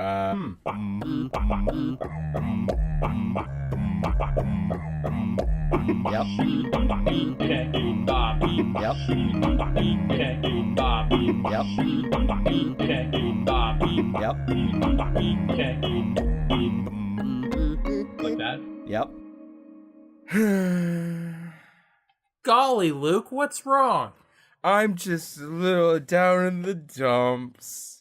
Yep. Yep. Like that? Yep. Golly, Luke, what's wrong? I'm just a little down in the dumps.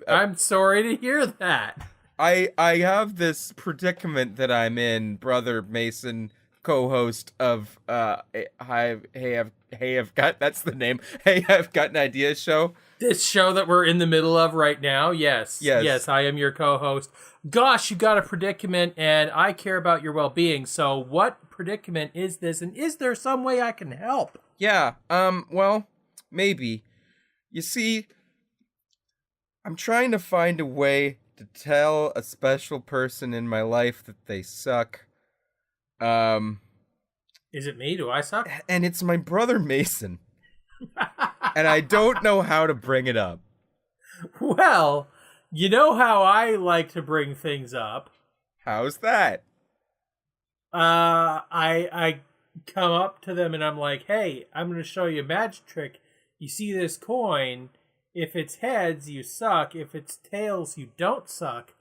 I'm sorry to hear that. I have this predicament that I'm in, Brother Mason, co-host of I've got that's the name. Hey, I've got an idea show. This show that we're in the middle of right now, yes. Yes, I am your co-host. Gosh, you got a predicament, and I care about your well-being, so what predicament is this, and is there some way I can help? Yeah, well, maybe. You see, I'm trying to find a way to tell a special person in my life that they suck. Is it me? Do I suck? And it's my brother Mason. And I don't know how to bring it up. Well, you know how I like to bring things up. How's that? I come up to them and I'm like, hey, I'm going to show you a magic trick. You see this coin? If it's heads, you suck. If it's tails, you don't suck.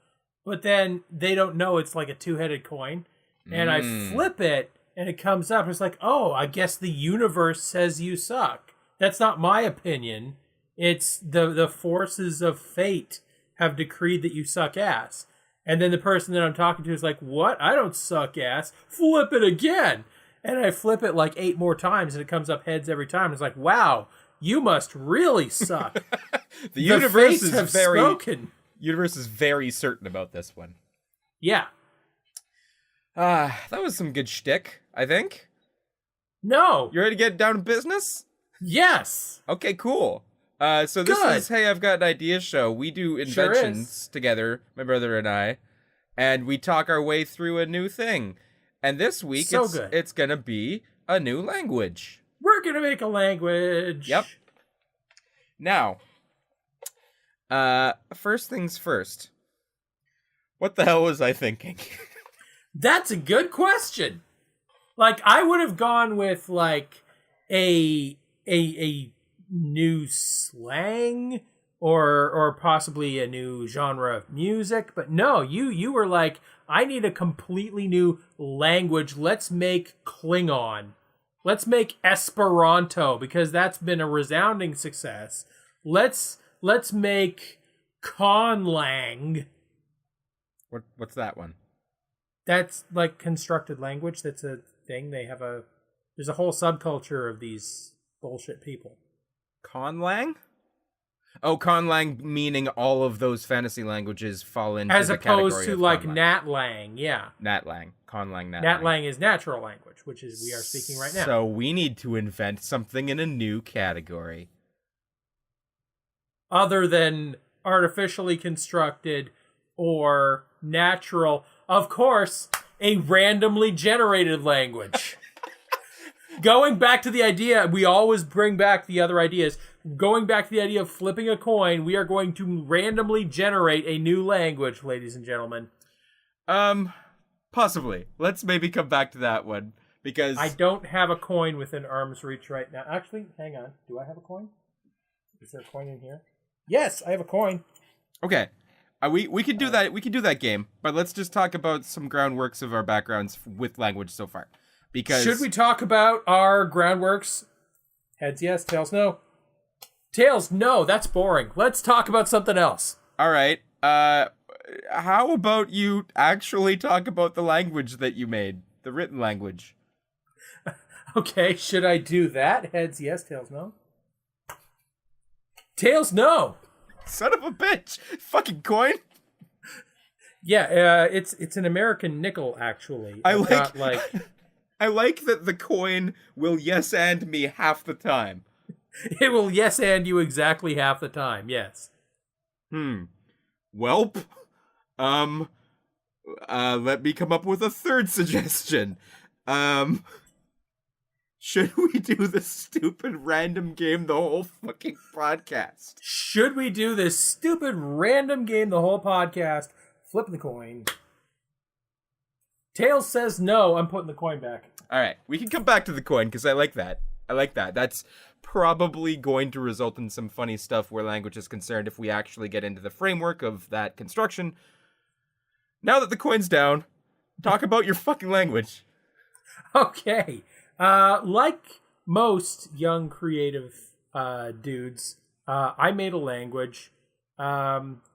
But then they don't know it's like a two-headed coin. And I flip it, and it comes up. It's like, oh, I guess the universe says you suck. That's not my opinion. It's the forces of fate have decreed that you suck ass. And then the person that I'm talking to is like, what? I don't suck ass. Flip it again. And I flip it like 8 more times, and it comes up heads every time. It's like, wow, you must really suck. The universe fates have is very spoken. Universe is very certain about this one. Yeah. That was some good shtick, I think. No. You ready to get down to business? Yes. Okay, cool. So this Good. is Hey, I've Got an Idea show. We do inventions together, my brother and I, and we talk our way through a new thing. And this week, it's gonna be a new language. We're gonna make a language. Yep. Now, first things first. What the hell was I thinking? That's a good question. Like, I would have gone with like a new slang or possibly a new genre of music, but no, you were like, I need a completely new language. Let's make Klingon. Let's make Esperanto, because that's been a resounding success. Let's make Conlang. What's that one? That's like constructed language. That's a thing. There's a whole subculture of these bullshit people. Conlang? Oh, Conlang meaning all of those fantasy languages fall into as the category opposed to of like Conlang. Natlang, yeah. Natlang. Conlang, Natlang. Natlang is natural language, which is we are speaking right now. So we need to invent something in a new category. Other than artificially constructed or natural. Of course, a randomly generated language. Going back to the idea, we always bring back the other ideas. Going back to the idea of flipping a coin, we are going to randomly generate a new language, ladies and gentlemen. Possibly. Let's maybe come back to that one, because I don't have a coin within arm's reach right now. Actually, hang on. Do I have a coin? Is there a coin in here? Yes, I have a coin. Okay. We could do that. We could do that game, but let's just talk about some groundworks of our backgrounds with language so far. Because should we talk about our groundworks? Heads yes, tails no. Tails no, that's boring. Let's talk about something else. All right. How about you actually talk about the language that you made, the written language? Okay, should I do that? Heads yes, tails no. Tails no. Son of a bitch! Fucking coin. Yeah, it's an American nickel actually. I like that the coin will yes and me half the time. It will yes and you exactly half the time. Yes. Welp. Let me come up with a third suggestion. Should we do this stupid random game the whole fucking podcast? Should we do this stupid random game the whole podcast? Flip the coin. Tails says no. I'm putting the coin back. All right. We can come back to the coin because I like that. That's probably going to result in some funny stuff where language is concerned if we actually get into the framework of that construction. Now that the coin's down, talk about your fucking language. Okay. Like most young creative dudes, I made a language,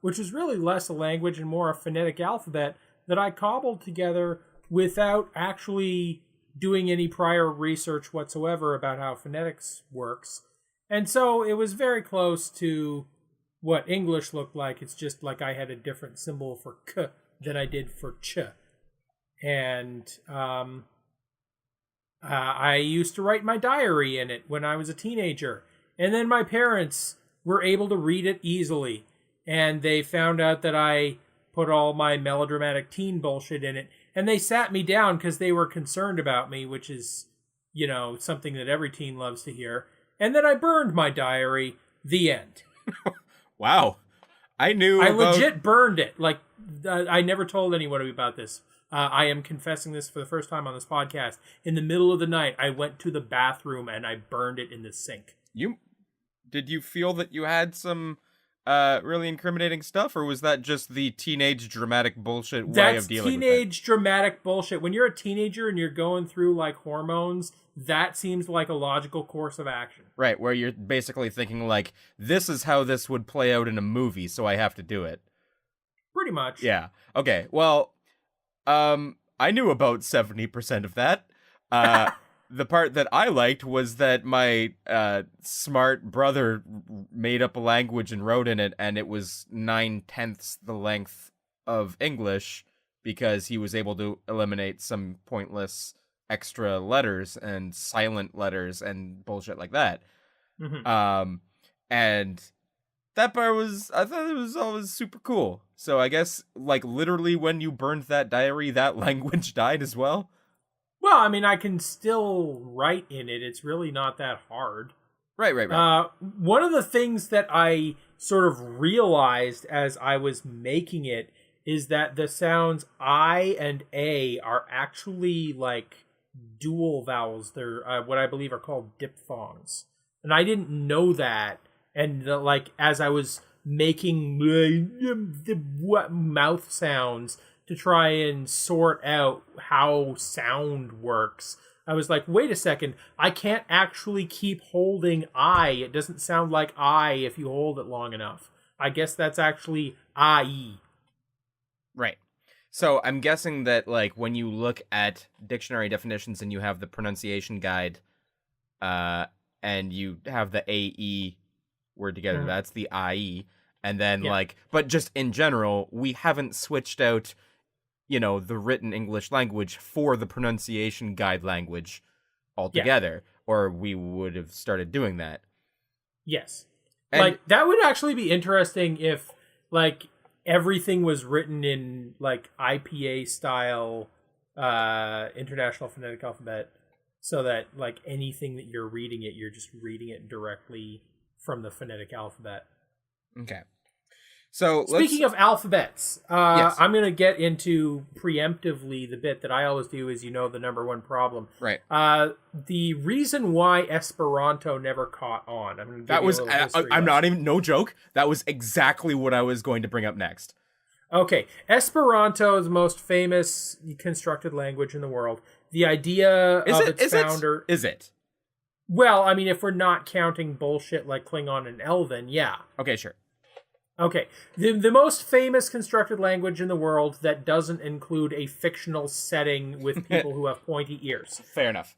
which is really less a language and more a phonetic alphabet that I cobbled together without actually doing any prior research whatsoever about how phonetics works. And so it was very close to what English looked like. It's just like I had a different symbol for k than I did for ch. And I used to write my diary in it when I was a teenager. And then my parents were able to read it easily. And they found out that I put all my melodramatic teen bullshit in it. And they sat me down because they were concerned about me, which is, you know, something that every teen loves to hear. And then I burned my diary. The end. Wow. I legit burned it. Like, I never told anyone about this. I am confessing this for the first time on this podcast. In the middle of the night, I went to the bathroom and I burned it in the sink. Did you feel that you had some really incriminating stuff, or was that just the teenage dramatic bullshit way of dealing with it? That's teenage dramatic bullshit. When you're a teenager and you're going through like hormones, that seems like a logical course of action. Right, where you're basically thinking like, this is how this would play out in a movie, so I have to do it. Pretty much. Yeah. Okay, well, I knew about 70% of that. The part that I liked was that my smart brother made up a language and wrote in it, and it was 9/10 the length of English because he was able to eliminate some pointless extra letters and silent letters and bullshit like that. Mm-hmm. And that part I thought it was always super cool. So I guess, like, literally when you burned that diary, that language died as well? Well, I mean, I can still write in it. It's really not that hard. Right. One of the things that I sort of realized as I was making it is that the sounds I and A are actually, like, dual vowels. They're what I believe are called diphthongs. And I didn't know that. And, like, as I was making the mouth sounds to try and sort out how sound works, I was like, wait a second, I can't actually keep holding I. It doesn't sound like I if you hold it long enough. I guess that's actually I. Right. So I'm guessing that, like, when you look at dictionary definitions and you have the pronunciation guide, and you have the AE word together, that's the IE. And then, but just in general, we haven't switched out, you know, the written English language for the pronunciation guide language altogether, or we would have started doing that. Yes. And like, that would actually be interesting if, like, everything was written in, like, IPA style International Phonetic Alphabet, so that, like, anything that you're reading it, you're just reading it directly from the phonetic alphabet. Okay. So speaking of alphabets, yes. I'm going to get into preemptively the bit that I always do is, you know, the number one problem. Right. The reason why Esperanto never caught on. I'm going to give you a little history. I'm not even, no joke. That was exactly what I was going to bring up next. Okay. Esperanto is the most famous constructed language in the world. The idea of its founder... Is it? Well, I mean, if we're not counting bullshit like Klingon and Elven, yeah. Okay, sure. Okay. The most famous constructed language in the world that doesn't include a fictional setting with people who have pointy ears. Fair enough.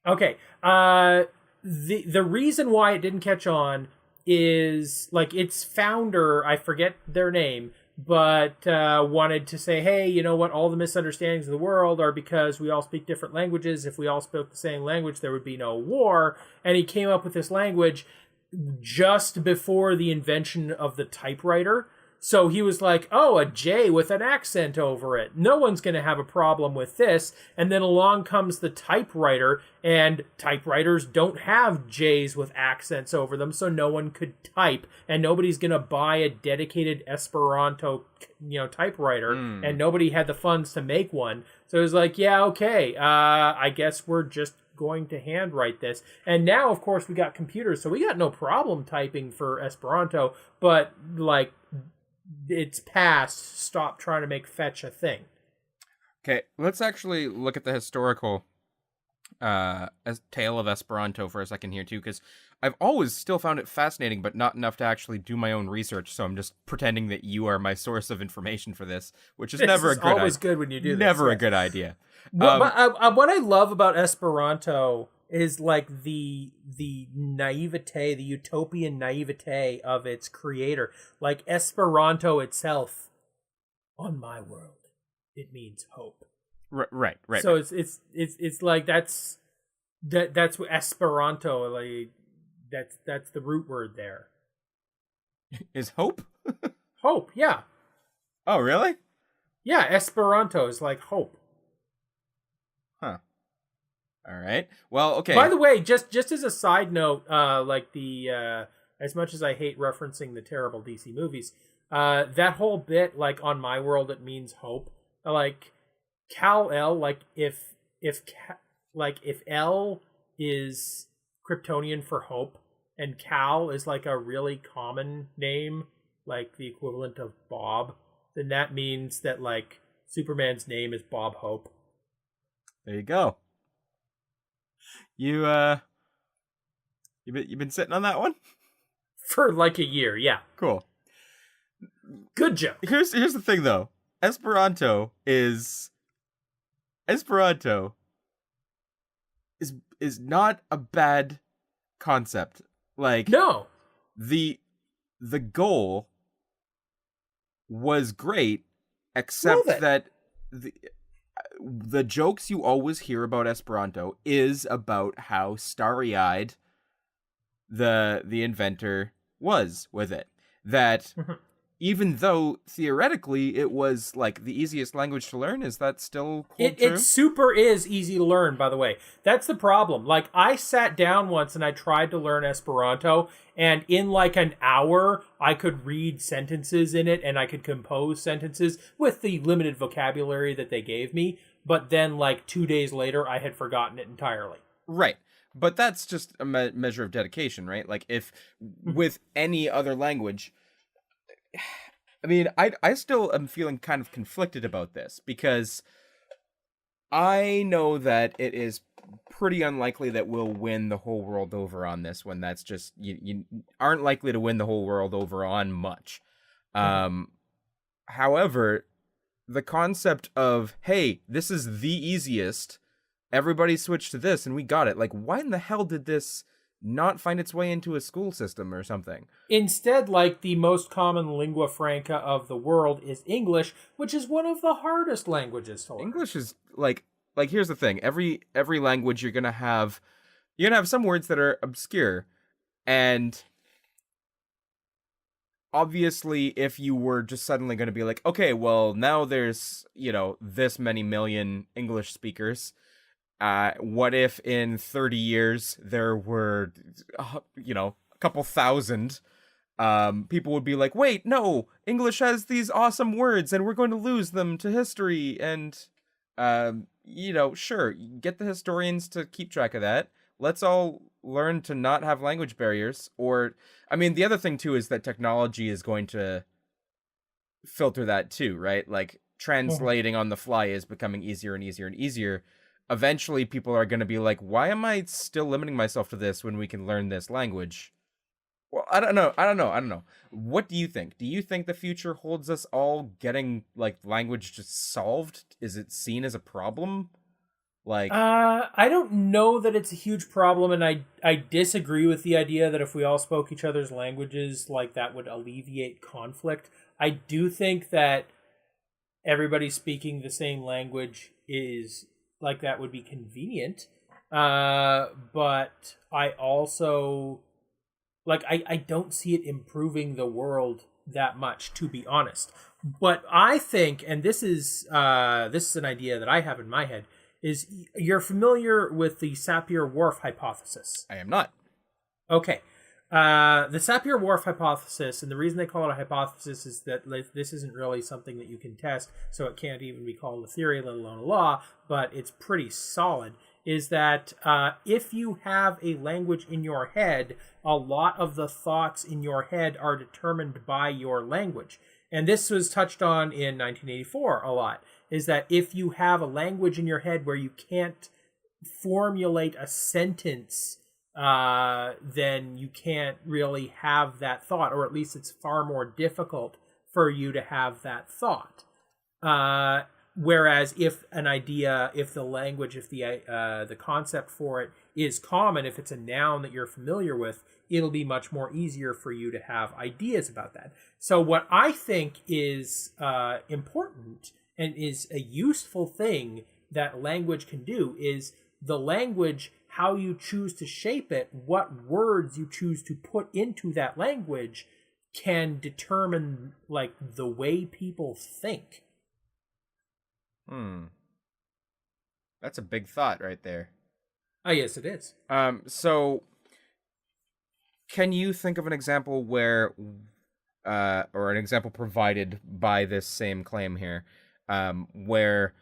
Okay. The reason why it didn't catch on is, like, its founder, I forget their name, but wanted to say, hey, you know what, all the misunderstandings of the world are because we all speak different languages. If we all spoke the same language, there would be no war. And he came up with this language just before the invention of the typewriter. So he was like, oh, a J with an accent over it. No one's going to have a problem with this. And then along comes the typewriter, and typewriters don't have J's with accents over them, so no one could type. And nobody's going to buy a dedicated Esperanto, typewriter, and nobody had the funds to make one. So it was like, yeah, okay, I guess we're just going to handwrite this. And now, of course, we got computers, so we got no problem typing for Esperanto, but, like, it's past. Stop trying to make fetch a thing. Okay, let's actually look at the historical tale of Esperanto for a second here, too, because I've always still found it fascinating, but not enough to actually do my own research, so I'm just pretending that you are my source of information for this, which is never a good idea. Always good when you do this. Never a good idea. What I love about Esperanto is like the naivete, the utopian naivete of its creator. Like Esperanto itself, on my world, it means hope. Right. So it's like that's what Esperanto, like that's the root word there. Is hope? Hope, yeah. Oh, really? Yeah, Esperanto is like hope. Huh. All right. Well, okay. By the way, just as a side note, like the as much as I hate referencing the terrible DC movies, that whole bit, like on my world, it means hope. Like Kal-El, like if L is Kryptonian for hope, and Kal is like a really common name, like the equivalent of Bob, then that means that like Superman's name is Bob Hope. There you go. You've been sitting on that one for like a year, yeah. Cool. Good joke. Here's the thing though. Esperanto is not a bad concept. Like, no, the goal was great, except that the jokes you always hear about Esperanto is about how starry-eyed the inventor was with it. That even though theoretically it was like the easiest language to learn, is that still true? It super is easy to learn, by the way. That's the problem. Like, I sat down once and I tried to learn Esperanto, and in like an hour, I could read sentences in it and I could compose sentences with the limited vocabulary that they gave me. But then, like, 2 days later, I had forgotten it entirely. Right. But that's just a measure of dedication, right? Like, if with any other language... I mean, I still am feeling kind of conflicted about this, because I know that it is pretty unlikely that we'll win the whole world over on this one. That's just, you aren't likely to win the whole world over on much. However, the concept of, hey, this is the easiest, everybody switch to this and we got it. Like, why in the hell did this not find its way into a school system or something? Instead, like, the most common lingua franca of the world is English, which is one of the hardest languages to learn. English is like here's the thing. Every language you're gonna have some words that are obscure, and obviously if you were just suddenly going to be like, okay, well, now there's this many million English speakers. What if in 30 years there were, a couple thousand? People would be like, wait, no, English has these awesome words and we're going to lose them to history. And, sure, get the historians to keep track of that. Let's all learn to not have language barriers. Or, I mean, the other thing, too, is that technology is going to filter that, too, right? Like, translating on the fly is becoming easier and easier and easier. Eventually, people are going to be like, why am I still limiting myself to this when we can learn this language? Well, I don't know. What do you think? Do you think the future holds us all getting, like, language just solved? Is it seen as a problem? Like, I don't know that it's a huge problem, and I disagree with the idea that if we all spoke each other's languages, like, that would alleviate conflict. I do think that everybody speaking the same language is... like, that would be convenient. But I also, like, I don't see it improving the world that much, to be honest. But I think, and this is an idea that I have in my head, is you're familiar with the Sapir-Whorf hypothesis. I am not. Okay. The Sapir-Whorf hypothesis, and the reason they call it a hypothesis is that this isn't really something that you can test, so it can't even be called a theory, let alone a law, but it's pretty solid, is that if you have a language in your head, a lot of the thoughts in your head are determined by your language. And this was touched on in 1984 a lot, is that if you have a language in your head where you can't formulate a sentence, then you can't really have that thought, or at least it's far more difficult for you to have that thought. Whereas if an idea, if the language, if the concept for it is common, if it's a noun that you're familiar with, it'll be much more easier for you to have ideas about that. So what I think is important and is a useful thing that language can do is the language, how you choose to shape it, what words you choose to put into that language can determine like the way people think. That's a big thought right there. Oh, yes, it is. So can you think of an example where, or an example provided by this same claim here, where,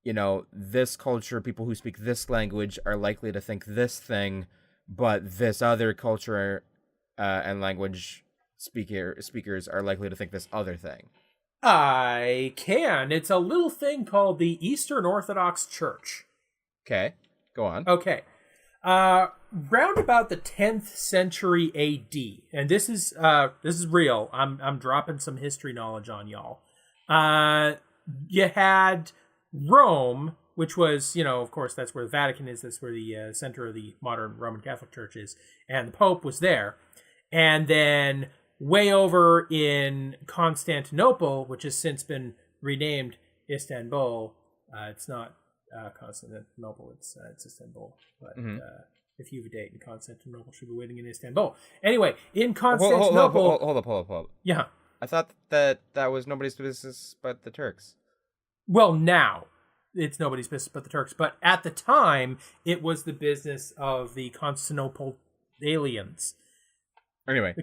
you know, this culture, people who speak this language are likely to think this thing, but this other culture and language speakers are likely to think this other thing? I can. It's a little thing called the Eastern Orthodox Church. Okay, go on. Okay. Round about the 10th century AD, and this is real. I'm dropping some history knowledge on y'all. You had Rome, which was, you know, of course, that's where the Vatican is. That's where the center of the modern Roman Catholic Church is, and the Pope was there. And then way over in Constantinople, which has since been renamed Istanbul. It's not Constantinople, it's Istanbul. But if you have a date in Constantinople, should be waiting in Istanbul. Anyway, in Constantinople... Hold up. Yeah. I thought that was nobody's business but the Turks. Well, now it's nobody's business but the Turks. But at the time, it was the business of the Constantinople aliens. Anyway,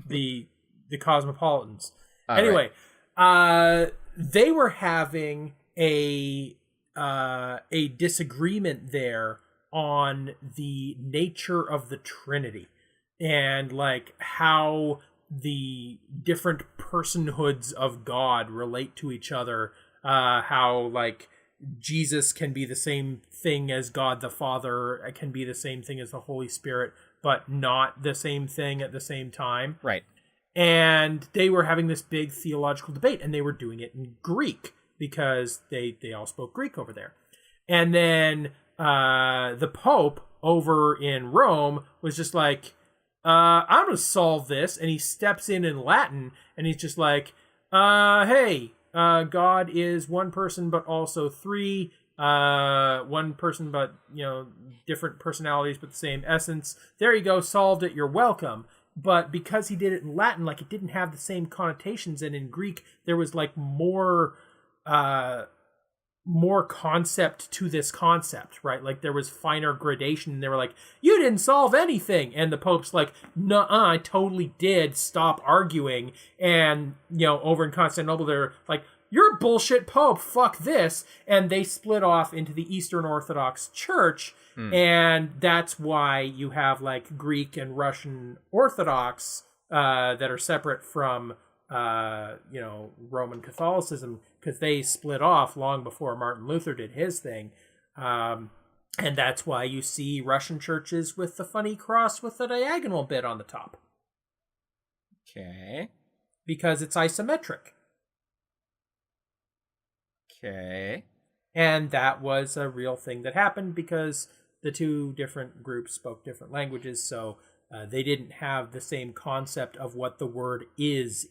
the cosmopolitans. Right. They were having a disagreement there on the nature of the Trinity and like how the different personhoods of God relate to each other. How like Jesus can be the same thing as God the Father, can be the same thing as the Holy Spirit, but not the same thing at the same time. Right. And they were having this big theological debate, and they were doing it in Greek because they all spoke Greek over there. And then the Pope over in Rome was just like, I'm going to solve this. And he steps in Latin, and he's just like, hey, God is one person, but also three. One person, but, you know, different personalities, but the same essence. There you go, solved it, you're welcome. But because he did it in Latin, like, it didn't have the same connotations, and in Greek, there was, like, more concept to this concept, right? Like, there was finer gradation, and they were like, you didn't solve anything! And the Pope's like, nuh-uh, I totally did, stop arguing. And, you know, over in Constantinople, they're like, you're a bullshit Pope, fuck this. And they split off into the Eastern Orthodox Church, and that's why you have, like, Greek and Russian Orthodox that are separate from, you know, Roman Catholicism, because they split off long before Martin Luther did his thing. And that's why you see Russian churches with the funny cross with the diagonal bit on the top. Okay. Because it's isometric. Okay. And that was a real thing that happened because the two different groups spoke different languages, so they didn't have the same concept of what the word is.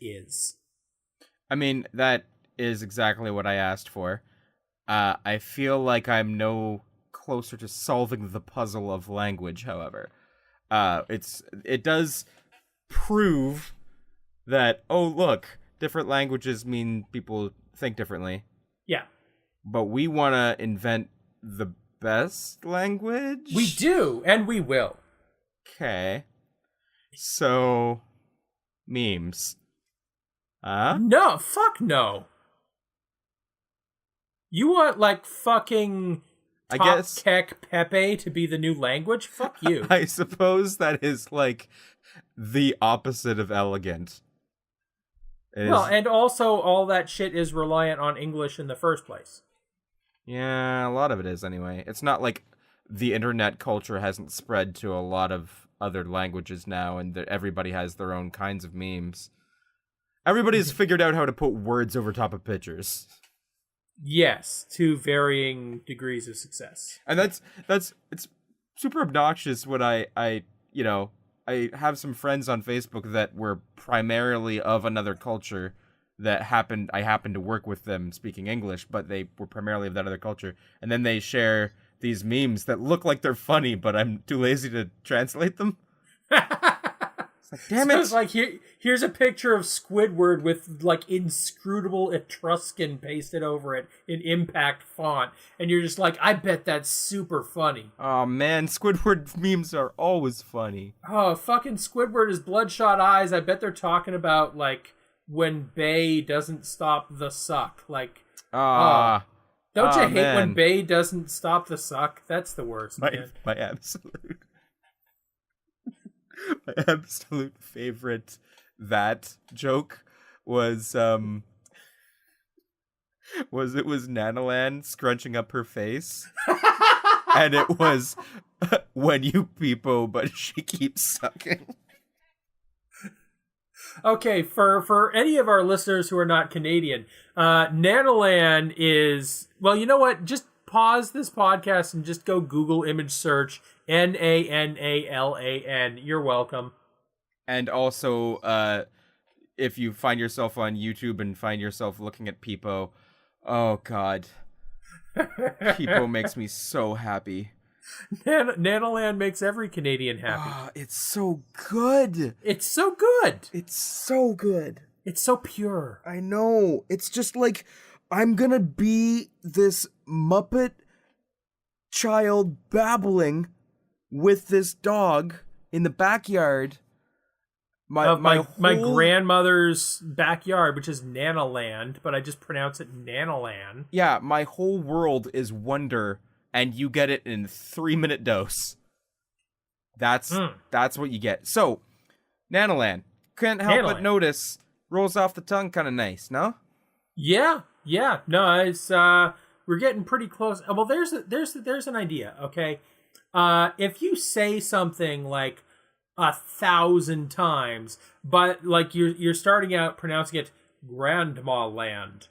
I mean, that is exactly what I asked for. I feel like I'm no closer to solving the puzzle of language, however. It does prove that, oh, look, different languages mean people think differently. Yeah. But we want to invent the best language? We do, and we will. Okay. So, memes. Huh? No, fuck no. You want, like, fucking I Top guess Tech Pepe to be the new language? Fuck you. I suppose that is like the opposite of elegant. Well, and also all that shit is reliant on English in the first place. Yeah, a lot of it is anyway. It's not like the internet culture hasn't spread to a lot of other languages now, and that everybody has their own kinds of memes. Everybody's figured out how to put words over top of pictures. Yes, to varying degrees of success. And that's it's super obnoxious when I have some friends on Facebook that were primarily of another culture that I happened to work with them speaking English, but they were primarily of that other culture. And then they share these memes that look like they're funny, but I'm too lazy to translate them. It's like, damn it. So it's like, here's a picture of Squidward with, like, inscrutable Etruscan pasted over it in impact font. And you're just like, I bet that's super funny. Oh, man, Squidward memes are always funny. Oh, fucking Squidward is bloodshot eyes. I bet they're talking about, like, when Bay doesn't stop the suck. Like, don't you hate man. when Bay doesn't stop the suck? That's the worst, man. My absolute favorite that joke was Nanalan scrunching up her face. And it was when you peepo, but she keeps sucking. Okay, for any of our listeners who are not Canadian, Nanalan is, well, you know what? Just pause this podcast and just go Google image search Nanalan. You're welcome. And also, if you find yourself on YouTube and find yourself looking at Peepo, oh god, Peepo makes me so happy. Nanalan makes every Canadian happy. Oh, it's so good. It's so good. It's so good. It's so pure. I know. It's just like, I'm gonna be this Muppet child babbling with this dog in the backyard. My grandmother's backyard, which is Nanaland, but I just pronounce it Nanalan. Yeah, my whole world is wonder, and you get it in 3-minute dose. That's what you get. So, Nanaland, can't help but notice, rolls off the tongue kind of nice, no? Yeah. No, it's we're getting pretty close. Well, there's an idea, okay? If you say something like 1,000 times, but like you're starting out pronouncing it Grandma Land.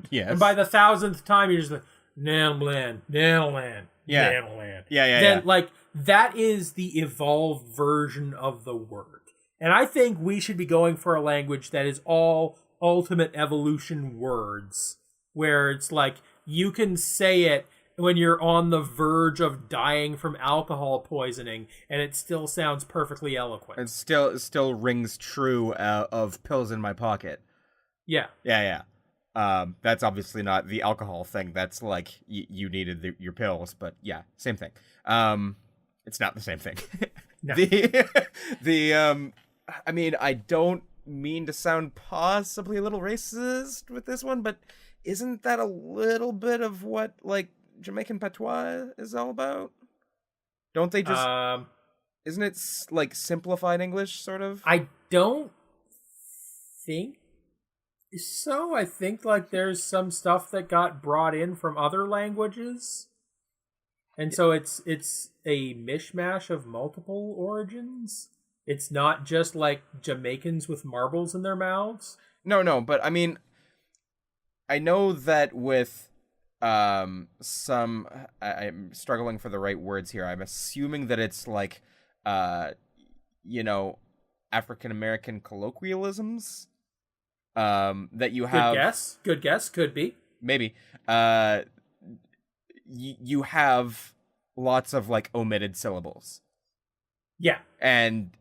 Yes. And by the 1,000th time, you're just like, Nanaland. Yeah. Then, like, that is the evolved version of the word. And I think we should be going for a language that is all ultimate evolution words, where it's like, you can say it when you're on the verge of dying from alcohol poisoning, and it still sounds perfectly eloquent. It still rings true of pills in my pocket. Yeah. That's obviously not the alcohol thing. That's like you needed your pills, but yeah, same thing. It's not the same thing. No. I mean, I don't mean to sound possibly a little racist with this one, but isn't that a little bit of what, like, Jamaican patois is all about? Don't they just... isn't it, like, simplified English, sort of? I don't think so. I think, like, there's some stuff that got brought in from other languages. And so it's a mishmash of multiple origins. It's not just, like, Jamaicans with marbles in their mouths. No, but, I mean... I know that with I'm struggling for the right words here. I'm assuming that it's like, African American colloquialisms that you have. Good guess. Could be. Maybe. You have lots of, like, omitted syllables. Yeah. And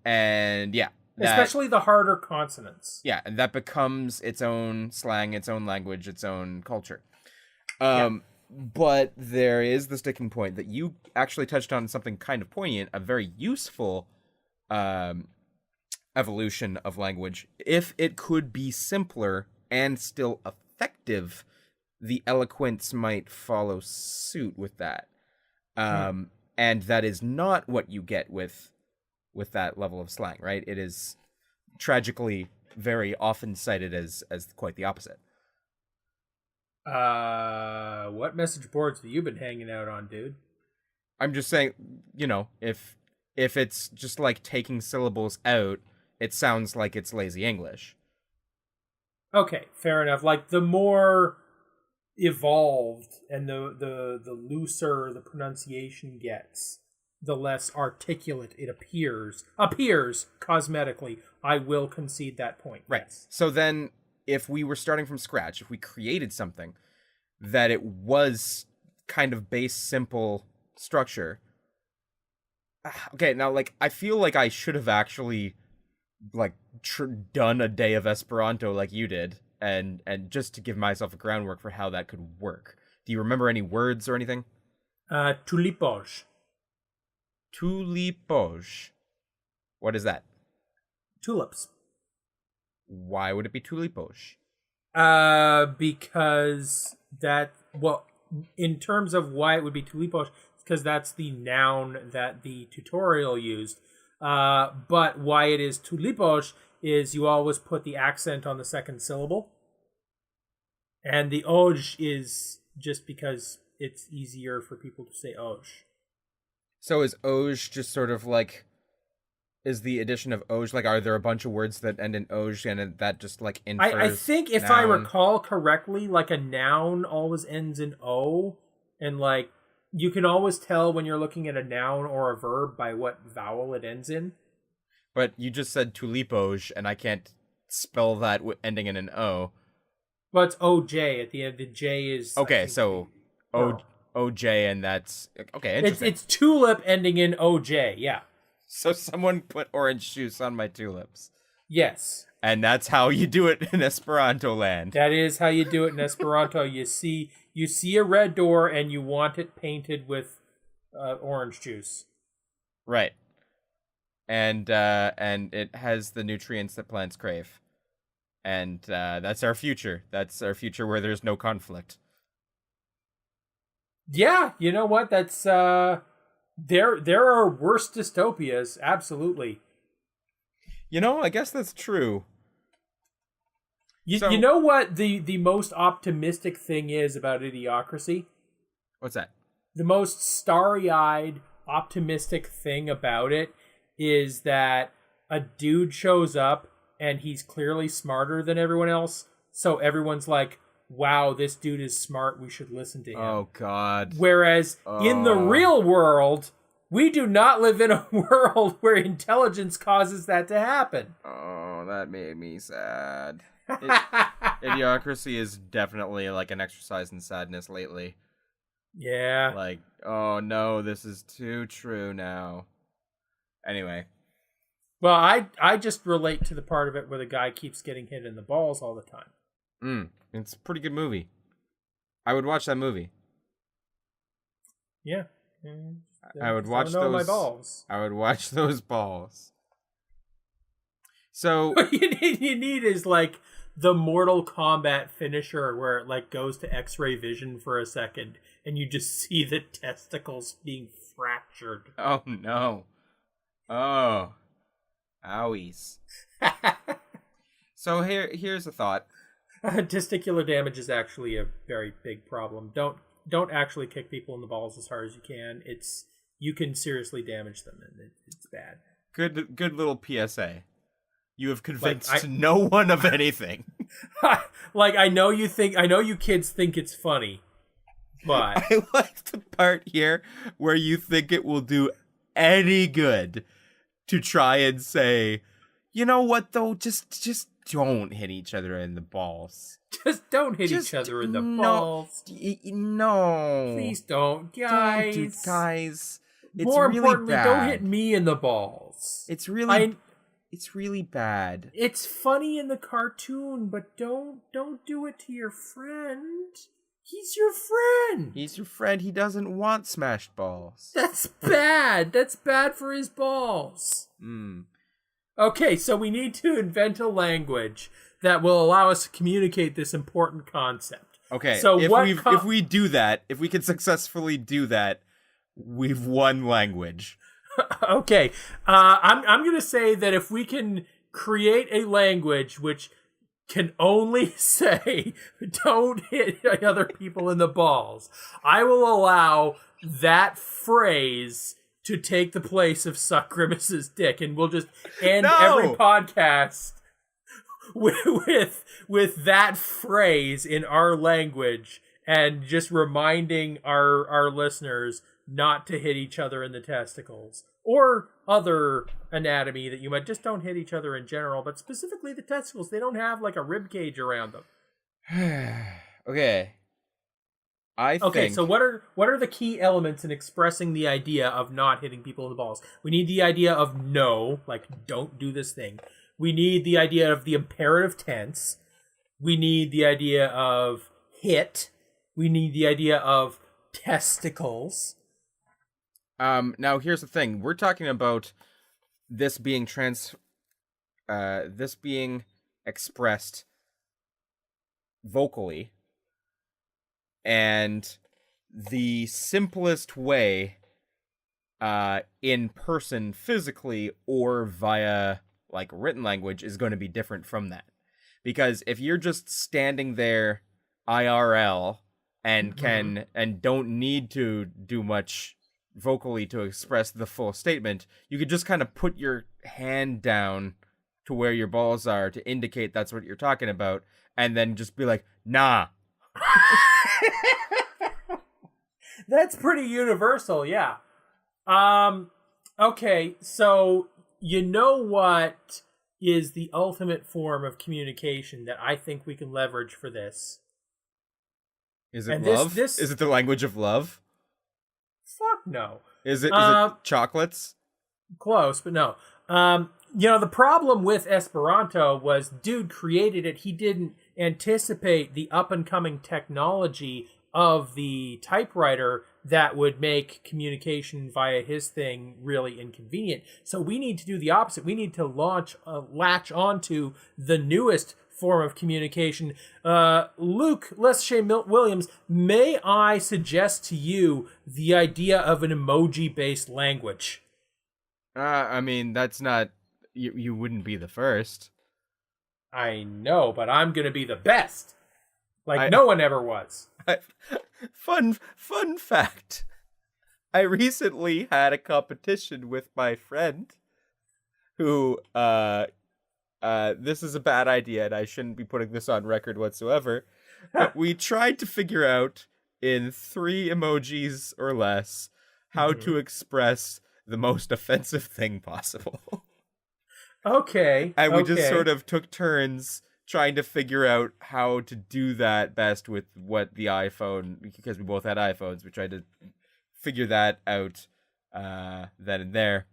yeah. Especially the harder consonants. Yeah, and that becomes its own slang, its own language, its own culture. But there is the sticking point that you actually touched on something kind of poignant, a very useful evolution of language. If it could be simpler and still effective, the eloquence might follow suit with that. And that is not what you get with that level of slang, right? It is tragically very often cited as quite the opposite. What message boards have you been hanging out on, dude? I'm just saying, if it's just like taking syllables out, it sounds like it's lazy English. Okay, fair enough. Like the more evolved and the looser the pronunciation gets, the less articulate it appears cosmetically. I will concede that point. Right. Yes. So then if we were starting from scratch, if we created something that it was kind of base simple structure. Okay, now like I feel like I should have actually like done a day of Esperanto like you did and just to give myself a groundwork for how that could work. Do you remember any words or anything? Tulipoj. Tulipoj. What is that? Tulips. Why would it be tulipoj? Because in terms of why it would be tulipoj, because that's the noun that the tutorial used. But why it is tulipoj is you always put the accent on the second syllable. And the oj is just because it's easier for people to say oj. So is oj just sort of like, is the addition of oj, like, are there a bunch of words that end in oj and that just like infers I think if noun? I recall correctly, like a noun always ends in o, and like you can always tell when you're looking at a noun or a verb by what vowel it ends in. But you just said tulipoj, and I can't spell that ending in an o. Well, it's oj at the end. The j is okay. So oj, and that's okay. Interesting. It's tulip ending in oj. Yeah. So someone put orange juice on my tulips. Yes. And that's how you do it in Esperanto land. That is how you do it in Esperanto. You see a red door and you want it painted with orange juice. Right. And it has the nutrients that plants crave. And that's our future. That's our future where there's no conflict. Yeah, you know what? That's there are worse dystopias, absolutely. I guess that's true. You know what the most optimistic thing is about Idiocracy? What's that? The most starry-eyed, optimistic thing about it is that a dude shows up and he's clearly smarter than everyone else, so everyone's like, wow, this dude is smart, we should listen to him. Oh, God. Whereas in the real world, we do not live in a world where intelligence causes that to happen. Oh, that made me sad. Idiocracy is definitely like an exercise in sadness lately. Yeah. Like, oh no, this is too true now. Anyway. Well, I just relate to the part of it where the guy keeps getting hit in the balls all the time. It's a pretty good movie. I would watch that movie. Yeah. I would watch those. My balls. I would watch those balls. So what you need is like the Mortal Kombat finisher where it like goes to X-ray vision for a second and you just see the testicles being fractured. Oh no. Oh. Owies. So here's a thought. Testicular damage is actually a very big problem. Don't actually kick people in the balls as hard as you can. You can seriously damage them, and it's bad. Good little PSA. You have convinced no one of anything. Like I know you kids think it's funny, but I like the part here where you think it will do any good to try and say, you know what though, just don't hit each other in the balls. Just don't hit each other in the balls. No. Please don't, guys. Don't, guys. It's More really importantly, bad. don't hit me in the balls. balls. It's really bad. It's funny in the cartoon, but don't do it to your friend. He's your friend. He's your friend. He doesn't want smashed balls. That's bad. That's bad for his balls. Okay, so we need to invent a language that will allow us to communicate this important concept. Okay, so if we do that, if we can successfully do that, we've won language. Okay, I'm going to say that if we can create a language which can only say, don't hit other people in the balls, I will allow that phrase to take the place of suck Grimace's dick, and we'll just end every podcast with that phrase in our language, and just reminding our listeners not to hit each other in the testicles or other anatomy that you might. Just don't hit each other in general, but specifically the testicles. They don't have like a rib cage around them. Okay. So what are the key elements in expressing the idea of not hitting people in the balls? We need the idea of no, like don't do this thing. We need the idea of the imperative tense. We need the idea of hit. We need the idea of testicles. Now here's the thing. We're talking about this being expressed vocally, and the simplest way in person physically or via like written language is going to be different from that. Because if you're just standing there IRL and and don't need to do much vocally to express the full statement, you could just kind of put your hand down to where your balls are to indicate that's what you're talking about, and then just be like, nah. That's pretty universal, yeah. Okay, so you know what is the ultimate form of communication that I think we can leverage for this? Is it love? Is it the language of love? Fuck no. Is it chocolates? Close, but no. The problem with Esperanto was dude created it. He didn't anticipate the up-and-coming technology of the typewriter that would make communication via his thing really inconvenient. So we need to do the opposite. We need to latch onto the newest form of communication. Luke Lessashamed Williams, may I suggest to you the idea of an emoji-based language? I mean, that's not... You wouldn't be the first. I know, but I'm going to be the best. No one ever was. Fun fact. I recently had a competition with my friend who, this is a bad idea and I shouldn't be putting this on record whatsoever. But we tried to figure out in 3 emojis or less how to express the most offensive thing possible. Okay. And we just sort of took turns trying to figure out how to do that best with what the iPhone, because we both had iPhones, we tried to figure that out then and there.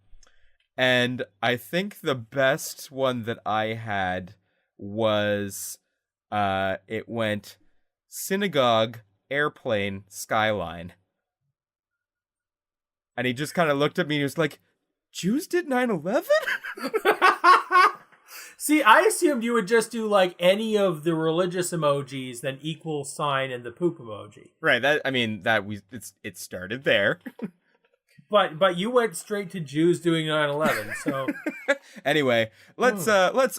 And I think the best one that I had was, it went synagogue, airplane, skyline. And he just kind of looked at me and he was like, Jews did 9/11? See, I assumed you would just do like any of the religious emojis, then equal sign and the poop emoji. Right. It started there. But you went straight to Jews doing 9/11. So anyway, let's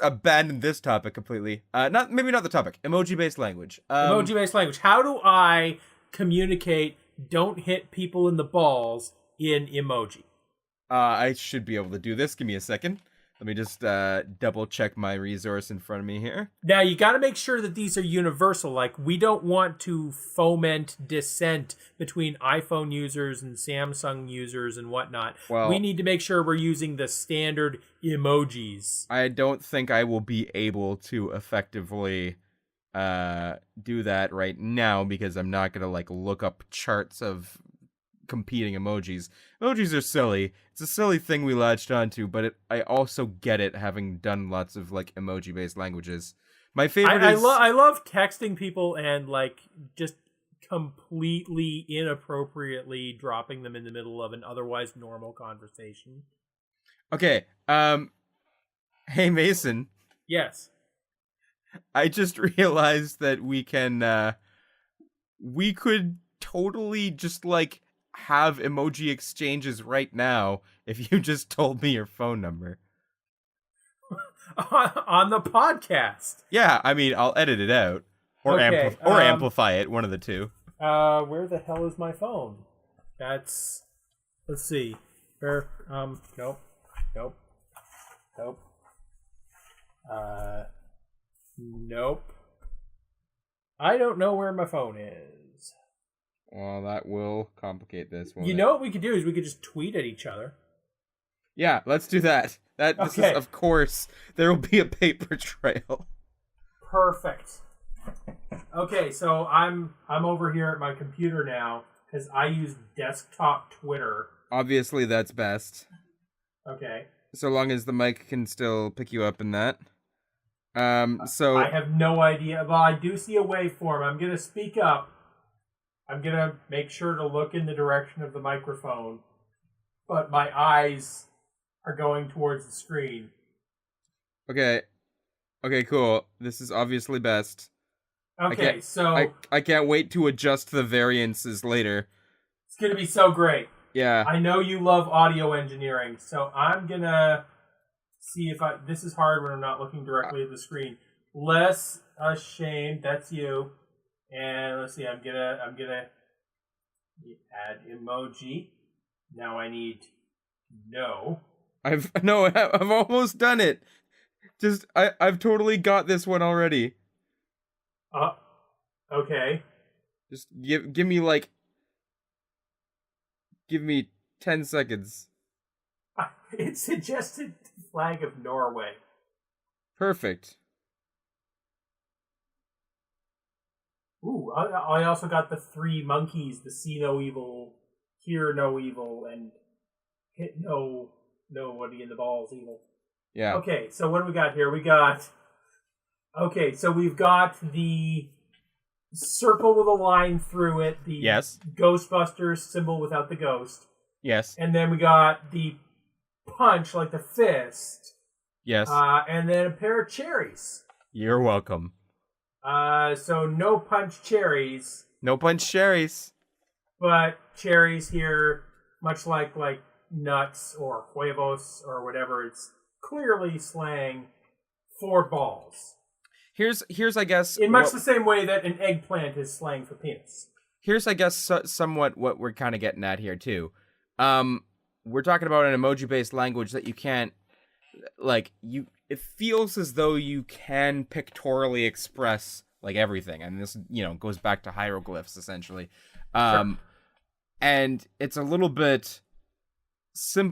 abandon this topic completely. Maybe not the topic. Emoji-based language. Emoji-based language. How do I communicate? Don't hit people in the balls in emoji. I should be able to do this. Give me a second. Let me just double check my resource in front of me here. Now, you got to make sure that these are universal. Like, we don't want to foment dissent between iPhone users and Samsung users and whatnot. Well, we need to make sure we're using the standard emojis. I don't think I will be able to effectively do that right now because I'm not going to, look up charts of competing emojis. Emojis are silly. It's a silly thing we latched onto, but I also get it, having done lots of like emoji-based languages. My favorite is I love texting people and like just completely inappropriately dropping them in the middle of an otherwise normal conversation. okay. Hey Mason, Yes. I just realized that we could totally just like have emoji exchanges right now if you just told me your phone number. On the podcast. Yeah, I mean, I'll edit it out or Okay, amplify it, one of the two. Where the hell is my phone? Let's see. Where, nope. Nope. Nope. I don't know where my phone is. Well, that will complicate this one. You know what we could do is we could just tweet at each other. Yeah, let's do that. This Okay. is, of course, there will be a paper trail. Perfect. Okay, so I'm over here at my computer now because I use desktop Twitter. Obviously, that's best. Okay. So long as the mic can still pick you up in that. So I have no idea. Well, I do see a waveform. I'm gonna speak up. I'm gonna make sure to look in the direction of the microphone, but my eyes are going towards the screen. Okay, cool. This is obviously best. Okay, so I can't wait to adjust the variances later. it's gonna be so great. Yeah. I know you love audio engineering, so I'm gonna see if this is hard when I'm not looking directly at the screen. Lessashamed, that's you. And let's see, I'm gonna add emoji. Now I need no. I've almost done it. Just I've totally got this one already. Okay. Just give me 10 seconds. It suggested flag of Norway. Perfect. Ooh, I also got the three monkeys, the see no evil, hear no evil, and hit nobody in the balls evil. Yeah. Okay, so what do we got here? We've got the circle with a line through it, the Yes. Ghostbusters symbol without the ghost. Yes. And then we got the punch, like the fist. Yes. And then a pair of cherries. You're welcome. So no punch cherries, No punch cherries. but cherries here, much like nuts or huevos or whatever, it's clearly slang for balls. Here's I guess In much the same way that an eggplant is slang for penis. Here's I guess somewhat what we're kind of getting at here too. We're talking about an emoji-based language that you can't it feels as though you can pictorially express like everything, and this goes back to hieroglyphs essentially. Sure. And it's a little bit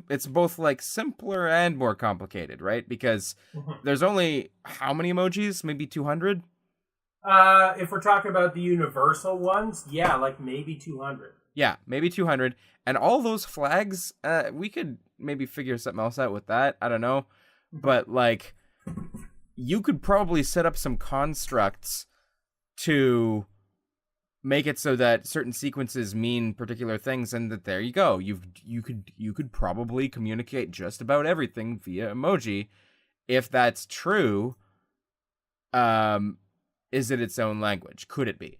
it's both like simpler and more complicated, right? Because there's only how many emojis? Maybe 200? If we're talking about the universal ones, yeah, like maybe 200. Yeah, maybe 200. And all those flags, we could maybe figure something else out with that. I don't know. But like you could probably set up some constructs to make it so that certain sequences mean particular things, and that there you go. You could probably communicate just about everything via emoji. If that's true, is it its own language? Could it be?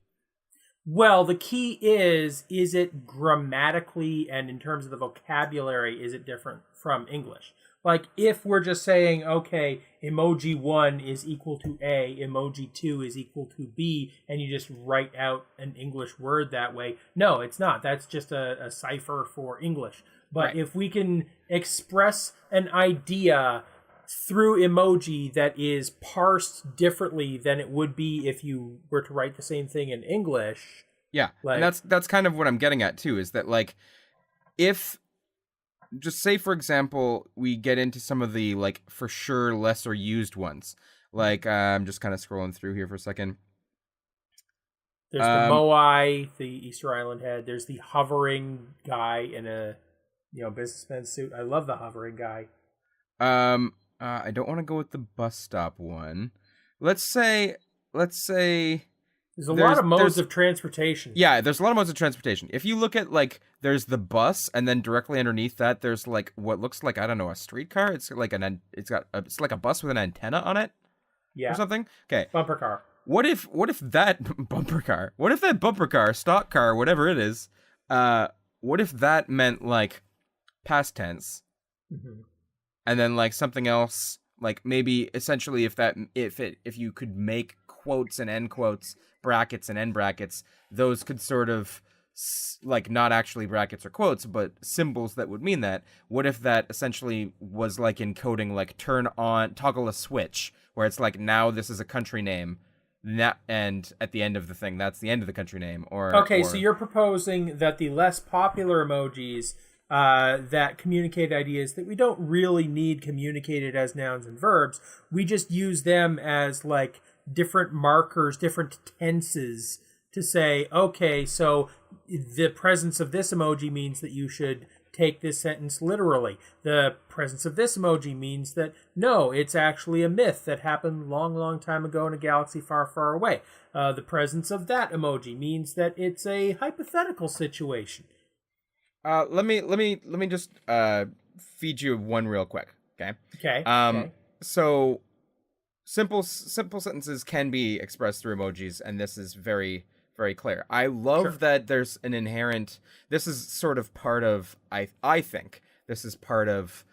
Well, the key is it grammatically and in terms of the vocabulary, is it different from English? Like, if we're just saying, okay, emoji 1 is equal to A, emoji 2 is equal to B, and you just write out an English word that way. No, it's not. That's just a cipher for English. But Right. If we can express an idea through emoji that is parsed differently than it would be if you were to write the same thing in English. Yeah, and that's kind of what I'm getting at too, is that like, if just say for example we get into some of the like for sure lesser used ones, like I'm just kind of scrolling through here for a second. There's the Moai, the Easter Island head. There's the hovering guy in a businessman suit. I love the hovering guy. I don't want to go with the bus stop one. Let's say there's a lot of modes of transportation. Yeah, there's a lot of modes of transportation. If you look at there's the bus, and then directly underneath that, there's what looks like, I don't know, a streetcar. It's like it's like a bus with an antenna on it, or something. Okay, bumper car. What if that bumper car? What if that bumper car, stock car, whatever it is? What if that meant past tense, and then something else, maybe essentially if you could make quotes and end quotes, brackets and end brackets, those could sort of not actually brackets or quotes, but symbols that would mean that. What if that essentially was encoding turn on, toggle a switch, where it's now this is a country name, and at the end of the thing, that's the end of the country name. So you're proposing that the less popular emojis that communicate ideas that we don't really need communicated as nouns and verbs, we just use them as different markers, different tenses to say, okay, so the presence of this emoji means that you should take this sentence literally. The presence of this emoji means that, no, it's actually a myth that happened long, long time ago in a galaxy far, far away. The presence of that emoji means that it's a hypothetical situation. Let me just feed you one real quick, okay? Okay. So simple sentences can be expressed through emojis, and this is very, very clear. I love that there's an inherent. This is sort of part of. I think this is part of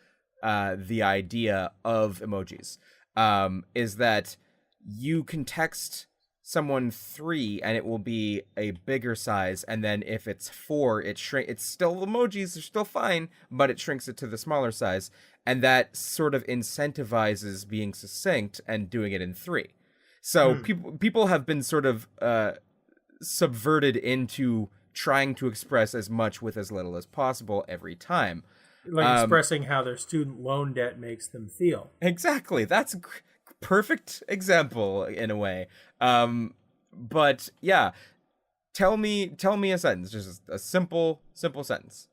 the idea of emojis. Is that you can text someone 3 and it will be a bigger size, and then if it's 4, it's still emojis are still fine, but it shrinks it to the smaller size, and that sort of incentivizes being succinct and doing it in 3. So people have been sort of subverted into trying to express as much with as little as possible every time, expressing how their student loan debt makes them feel. Exactly. That's perfect example in a way. But yeah, tell me a sentence, just a simple sentence.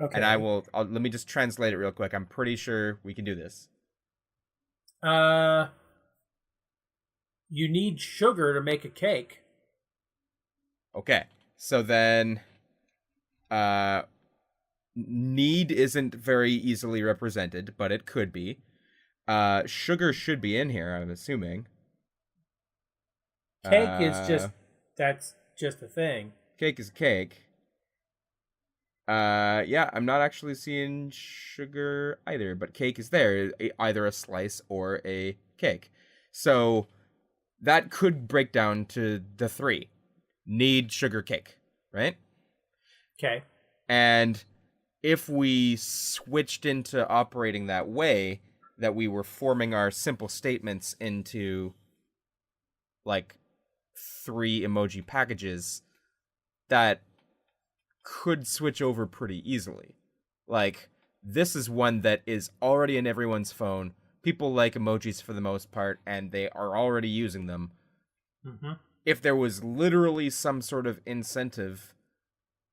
Okay. And I'll let me just translate it real quick. I'm pretty sure we can do this. You need sugar to make a cake. Okay. So then need isn't very easily represented, but it could be. Sugar should be in here, I'm assuming. Cake is that's just a thing. Cake is cake. Yeah, I'm not actually seeing sugar either, but cake is there, either a slice or a cake. So that could break down to the 3. Need sugar cake, right? Okay. And if we switched into operating that way, that we were forming our simple statements into 3 emoji packages, that could switch over pretty easily. This is one that is already in everyone's phone. People like emojis for the most part, and they are already using them. If there was literally some sort of incentive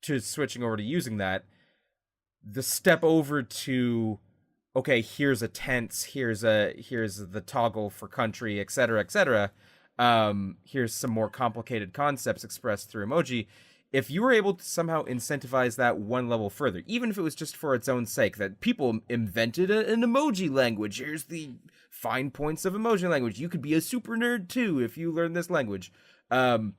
to switching over to using that, the step over to, okay, here's a tense, here's the toggle for country, etc., etc. Here's some more complicated concepts expressed through emoji. If you were able to somehow incentivize that one level further, even if it was just for its own sake, that people invented an emoji language. Here's the fine points of emoji language. You could be a super nerd too if you learn this language. And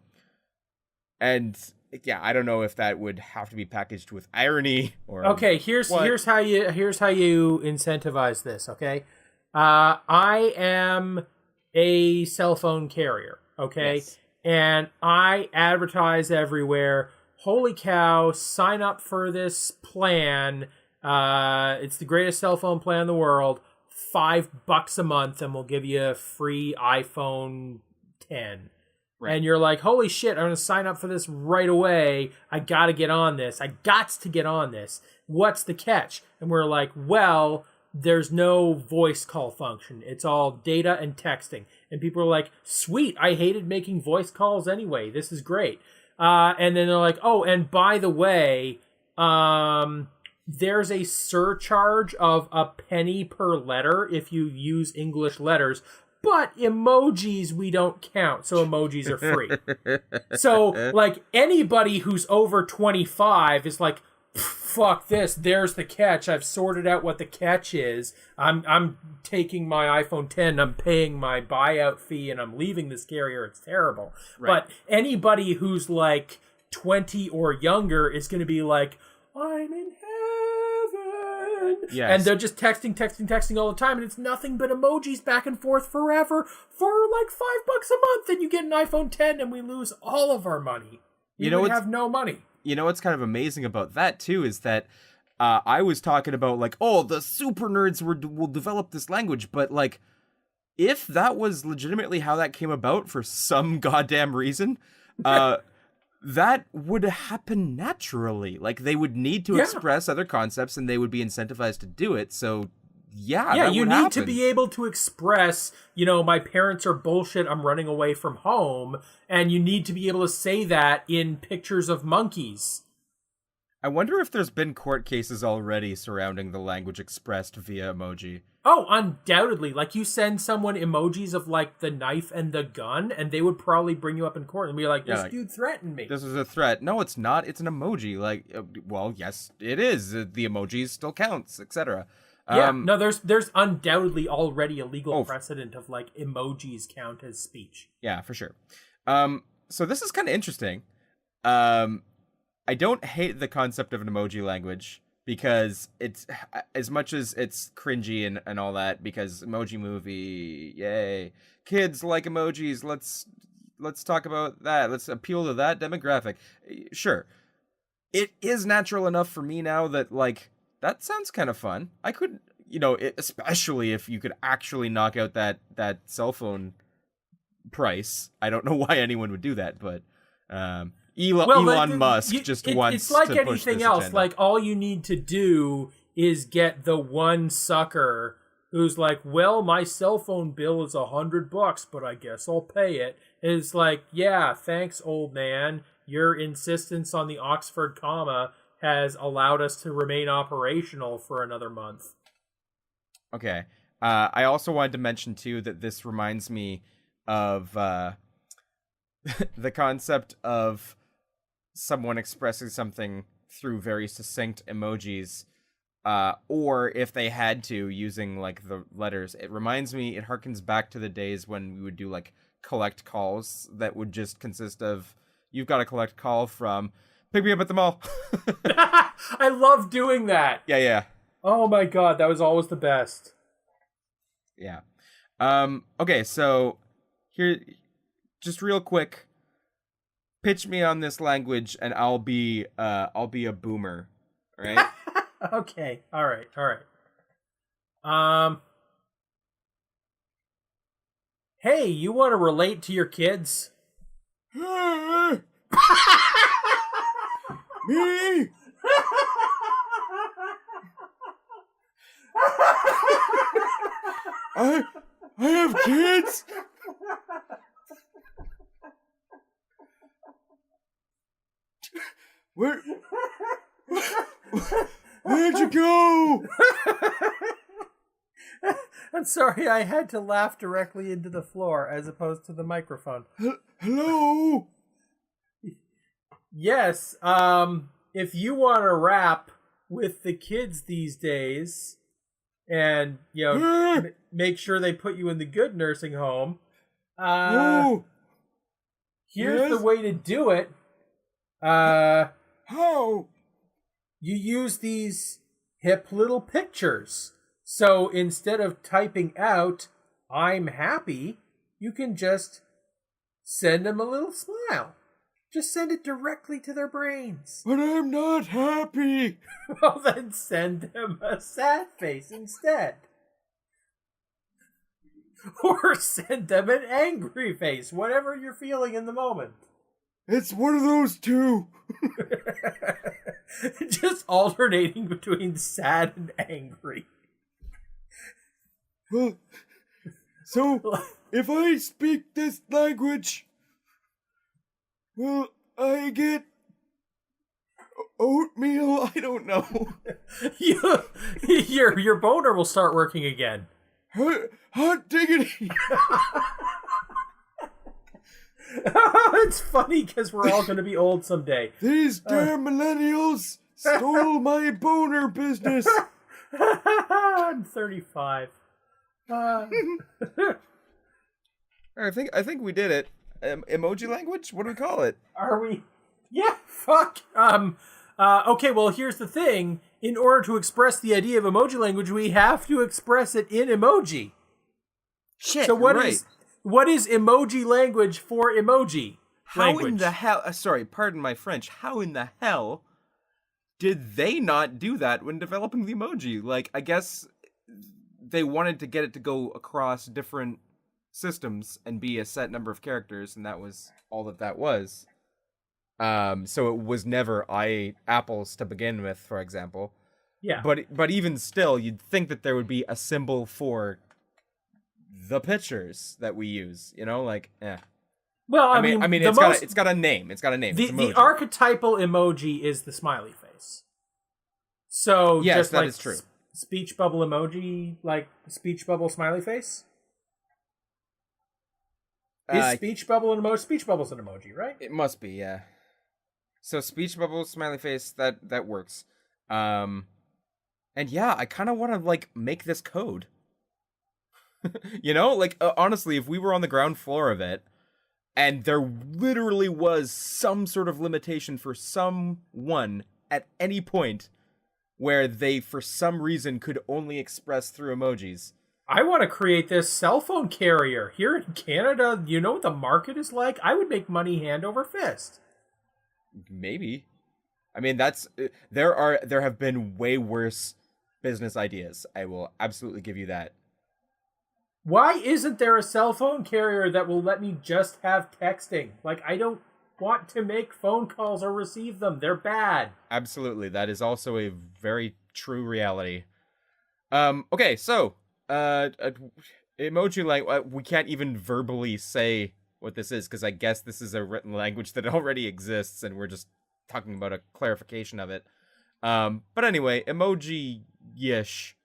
yeah, I don't know if that would have to be packaged with irony or. Okay, here's how you incentivize this. Okay, I am a cell phone carrier. Okay. Yes. And I advertise everywhere. Holy cow, sign up for this plan. It's the greatest cell phone plan in the world. $5 a month, and we'll give you a free iPhone 10. Right. And you're like, holy shit, I'm going to sign up for this right away. I got to get on this. I got to get on this. What's the catch? And we're like, well, there's no voice call function. It's all data and texting. And people are like, sweet, I hated making voice calls anyway. This is great. And then they're like, oh, and by the way, there's a surcharge of a penny per letter if you use English letters. But emojis we don't count, so emojis are free. So, like, anybody who's over 25 is like, fuck this, there's the catch. I've sorted out what the catch is. I'm taking my iPhone 10, I'm paying my buyout fee, and I'm leaving this carrier. It's terrible. Right. But anybody who's, like, 20 or younger is going to be like, I'm in heaven. Yes. And they're just texting all the time, and it's nothing but emojis back and forth forever for like $5 a month, and you get an iPhone 10, and we lose all of our money. We have no money. You know what's kind of amazing about that too is that I was talking about like, oh, the super nerds will develop this language, but like, if that was legitimately how that came about for some goddamn reason, that would happen naturally. Like, they would need to express other concepts, and they would be incentivized to do it. So, yeah, you need to be able to express, my parents are bullshit, I'm running away from home, and you need to be able to say that in pictures of monkeys. I wonder if there's been court cases already surrounding the language expressed via emoji. Oh, undoubtedly. Like, you send someone emojis of, like, the knife and the gun, and they would probably bring you up in court and be like, this dude threatened me. This is a threat. No, it's not. It's an emoji. Like, well, yes, it is. The emoji still counts, etc. Yeah, no, there's undoubtedly already a legal precedent of, like, emojis count as speech. Yeah, for sure. So this is kind of interesting. I don't hate the concept of an emoji language, because it's, as much as it's cringy and all that, because Emoji Movie, yay, kids like emojis, let's talk about that, let's appeal to that demographic. Sure, it is natural enough for me now that, like, that sounds kind of fun. I could, especially if you could actually knock out that cell phone price. I don't know why anyone would do that, but Elon Musk wants it's like to push anything this else. agenda. Like, all you need to do is get the one sucker who's like, well, my cell phone bill is $100, but I guess I'll pay it. And it's like, yeah, thanks, old man. Your insistence on the Oxford comma has allowed us to remain operational for another month. Okay. I also wanted to mention, too, that this reminds me of the concept of someone expressing something through very succinct emojis, or if they had to, using, like, the letters. It harkens back to the days when we would do, like, collect calls that would just consist of, you've got a collect call from, pick me up at the mall. I love doing that. Yeah. Oh my god, that was always the best. Yeah. Okay, so here, just real quick, pitch me on this language, and I'll be a boomer, right? Okay. All right. Hey, you want to relate to your kids? Me? I have kids? Where'd you go? I'm sorry, I had to laugh directly into the floor as opposed to the microphone. Hello? Yes, if you want to rap with the kids these days and, make sure they put you in the good nursing home, here's the way to do it. How? You use these hip little pictures. So instead of typing out, I'm happy, you can just send them a little smile. Just send it directly to their brains. But I'm not happy. Well, then send them a sad face instead. Or send them an angry face, whatever you're feeling in the moment. It's one of those two. Just alternating between sad and angry. Well, so if I speak this language, will I get oatmeal? I don't know. Your boner will start working again. Hot diggity. It's funny because we're all going to be old someday. These damn millennials stole my boner business. I'm 35. I think we did it. Emoji language? What do we call it? Are we? Yeah, fuck. Okay, well, here's the thing. In order to express the idea of emoji language, we have to express it in emoji. Shit, So what is emoji language for emoji language? How in the hell... sorry, pardon my French. How in the hell did they not do that when developing the emoji? Like, I guess they wanted to get it to go across different systems and be a set number of characters, and that was all that was. So it was never apples to begin with, for example. Yeah. But even still, you'd think that there would be a symbol for the pictures that we use, you know, like, Well, I mean, it's got a name. It's got a name. The archetypal emoji is the smiley face. So yes, just that like is true. Speech bubble emoji, like speech bubble smiley face. Is speech bubble an emoji? Speech bubble's an emoji, right? It must be, yeah. So speech bubble, smiley face, that works. And yeah, I kind of want to like make this code. You know, like honestly, if we were on the ground floor of it, and there literally was some sort of limitation for someone at any point where they, for some reason, could only express through emojis. I want to create this cell phone carrier here in Canada. You know what the market is like? I would make money hand over fist. Maybe. I mean, there have been way worse business ideas. I will absolutely give you that. Why isn't there a cell phone carrier that will let me just have texting? Like, I don't want to make phone calls or receive them. They're bad. Absolutely. That is also a very true reality. Okay, so, emoji language, we can't even verbally say what this is, because I guess this is a written language that already exists, and we're just talking about a clarification of it. But anyway, emoji-ish.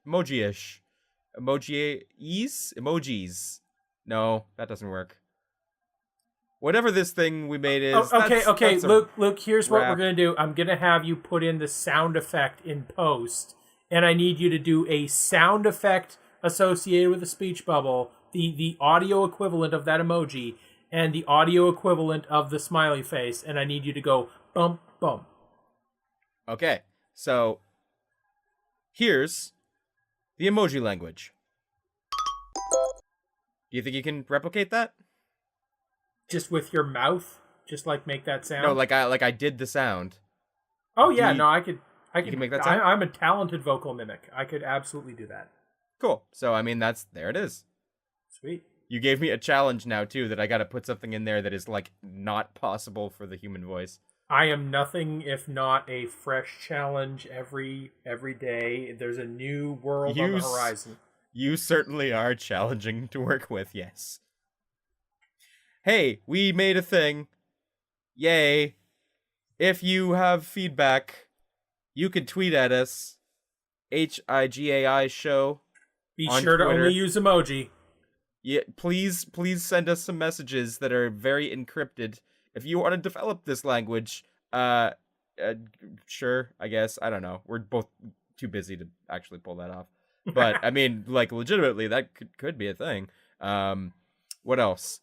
Emojis? No, that doesn't work. Whatever this thing we made is... Okay, Luke, here's what we're going to do. I'm going to have you put in the sound effect in post, and I need you to do a sound effect associated with the speech bubble, the audio equivalent of that emoji, and the audio equivalent of the smiley face, and I need you to go bump, bump. Okay, so here's the emoji language. Do you think you can replicate that? Just with your mouth? Just like make that sound? No, like I did the sound. Oh yeah, I could you can make that sound? I'm a talented vocal mimic. I could absolutely do that. Cool. So I mean there it is. Sweet. You gave me a challenge now too, that I gotta put something in there that is like not possible for the human voice. I am nothing if not a fresh challenge every day. There's a new world on the horizon. You certainly are challenging to work with, yes. Hey, we made a thing. Yay. If you have feedback, you can tweet at us. HIGAI show. Be sure to only use emoji. Yeah, please send us some messages that are very encrypted. If you want to develop this language, sure, I guess. I don't know. We're both too busy to actually pull that off. But, I mean, like, legitimately, that could be a thing. What else?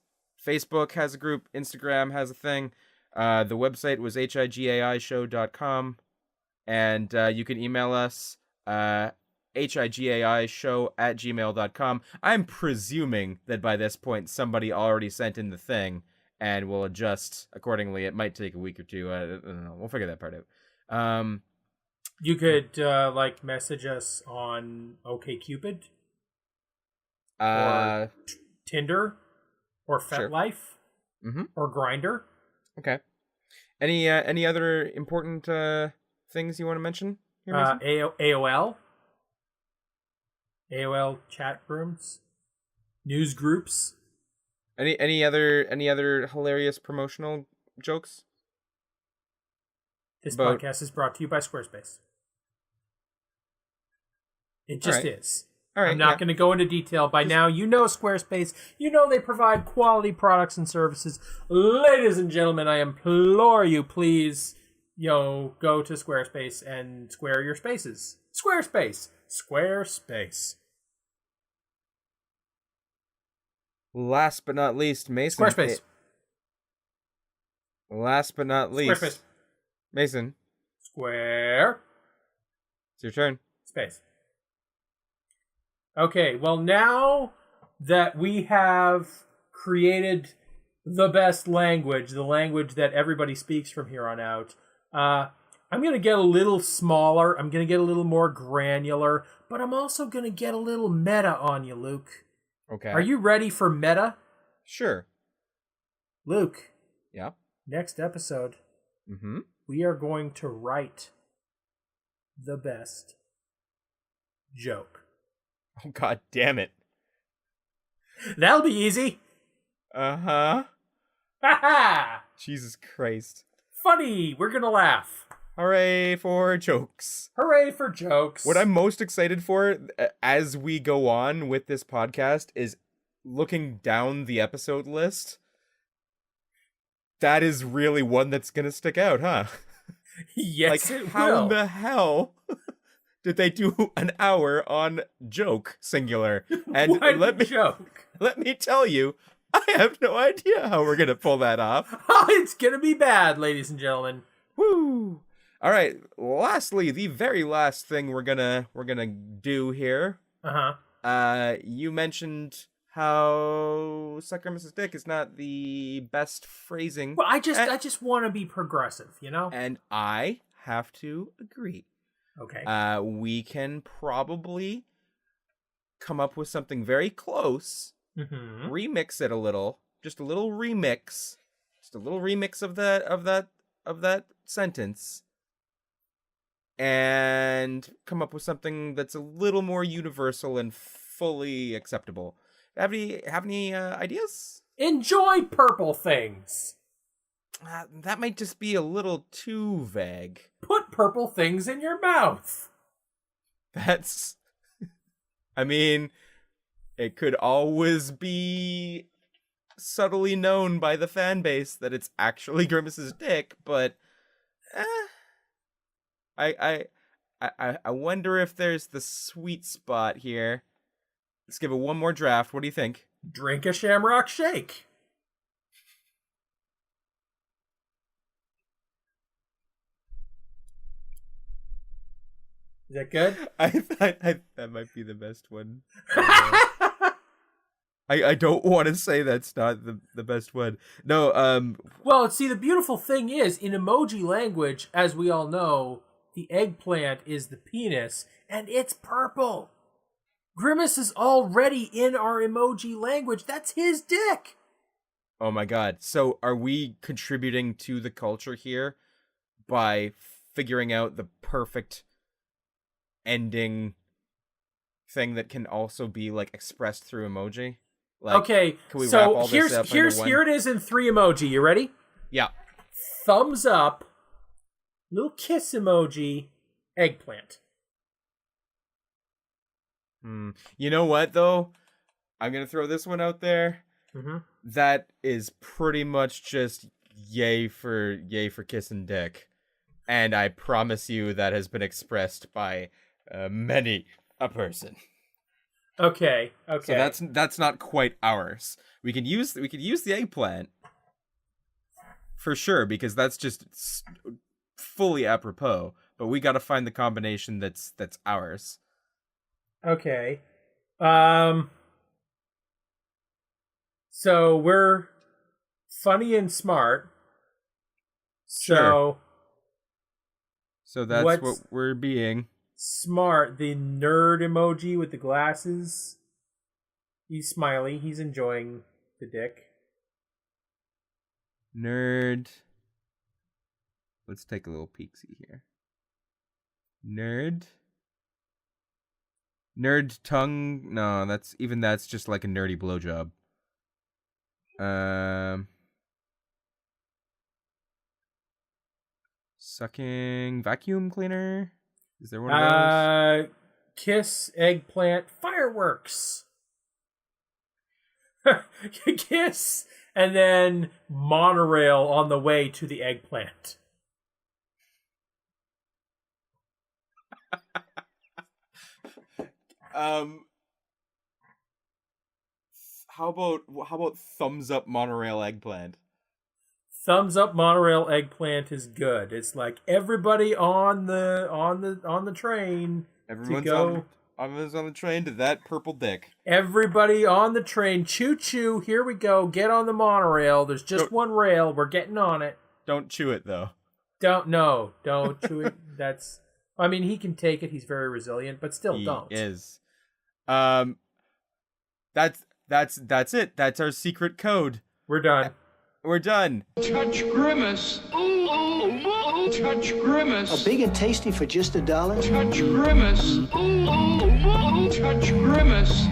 Facebook has a group. Instagram has a thing. The website was higaishow.com. And you can email us, higaishow@gmail.com. I'm presuming that by this point, somebody already sent in the thing. And we'll adjust accordingly. It might take a week or two. I don't know. We'll figure that part out. You could message us on OkCupid, or Tinder, or FetLife, or Grindr. Okay. Any other important things you want to mention? Here, AOL. AOL chat rooms, news groups. Any other hilarious promotional jokes? This About podcast is brought to you by Squarespace. It just is. All right, I'm not going to go into detail. By now, you know Squarespace. You know they provide quality products and services. Ladies and gentlemen, I implore you, please, go to Squarespace and square your spaces. Squarespace. Last but not least, Mason. Squarespace. Last but not least, Squarespace. Mason. Square. It's your turn. Space. Okay, well, now that we have created the best language, the language that everybody speaks from here on out, I'm going to get a little smaller. I'm going to get a little more granular, but I'm also going to get a little meta on you, Luke. Okay. Are you ready for meta? Sure. Luke. Yeah. Next episode, we are going to write the best joke. Oh, God damn it. That'll be easy. Uh-huh. Ha-ha! Jesus Christ. Funny. We're going to laugh. Hooray for jokes. Hooray for jokes. What I'm most excited for as we go on with this podcast is looking down the episode list. That is really one that's going to stick out, huh? Yes, like, it how will. in the hell did they do an hour on joke singular? And joke. Let me tell you, I have no idea how we're going to pull that off. Oh, it's going to be bad, ladies and gentlemen. Woo! All right. Lastly, the very last thing we're gonna do here. You mentioned how "sucker Mrs. Dick" is not the best phrasing. Well, I just want to be progressive, And I have to agree. Okay. We can probably come up with something very close. Remix it a little, just a little remix of that sentence. And come up with something that's a little more universal and fully acceptable. Have any ideas? Enjoy purple things. That might just be a little too vague. Put purple things in your mouth. That's... I mean, it could always be subtly known by the fan base that it's actually Grimace's dick, but... I wonder if there's the sweet spot here. Let's give it one more draft. What do you think? Drink a shamrock shake. Is that good? I that might be the best one. I don't want to say that's not the best one. No, Well, see, the beautiful thing is, in emoji language, as we all know, the eggplant is the penis, and it's purple. Grimace is already in our emoji language. That's his dick. Oh my God. So are we contributing to the culture here by figuring out the perfect ending thing that can also be like expressed through emoji? Like, okay, can we wrap so all this up into one? here it is in 3 emoji. You ready? Yeah. Thumbs up, little kiss emoji, eggplant. You know what, though? I'm going to throw this one out there. That is pretty much just yay for kissing dick. And I promise you that has been expressed by many a person. Okay. So that's not quite ours. We could use the eggplant for sure, because that's just fully apropos. But we got to find the combination that's ours. Okay. So we're funny and smart. Sure. So that's what we're being. Smart, the nerd emoji with the glasses. He's smiley. He's enjoying the dick. Nerd. Let's take a little peek-see here. Nerd. Nerd tongue. No, that's just like a nerdy blowjob. Sucking vacuum cleaner. Is there one of those? Kiss, eggplant, fireworks. Kiss, and then monorail on the way to the eggplant. How about thumbs up monorail eggplant? Thumbs up monorail eggplant is good. It's like everybody on the train Everyone's to go. Everyone's on the train to that purple dick. Everybody on the train, choo choo. Here we go. Get on the monorail. There's just one rail. We're getting on it. Don't chew it though. Don't chew it. That's. I mean, he can take it. He's very resilient, but still don't. He is. That's it. That's our secret code. We're done. We're done. Touch Grimace. Touch Grimace. A big and tasty for just $1. Touch Grimace. Touch Grimace.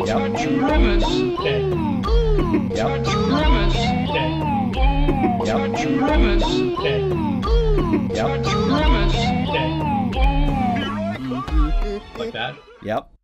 Touch Grimace. Touch Grimace. Touch Grimace. Touch Grimace. Like that? Yep.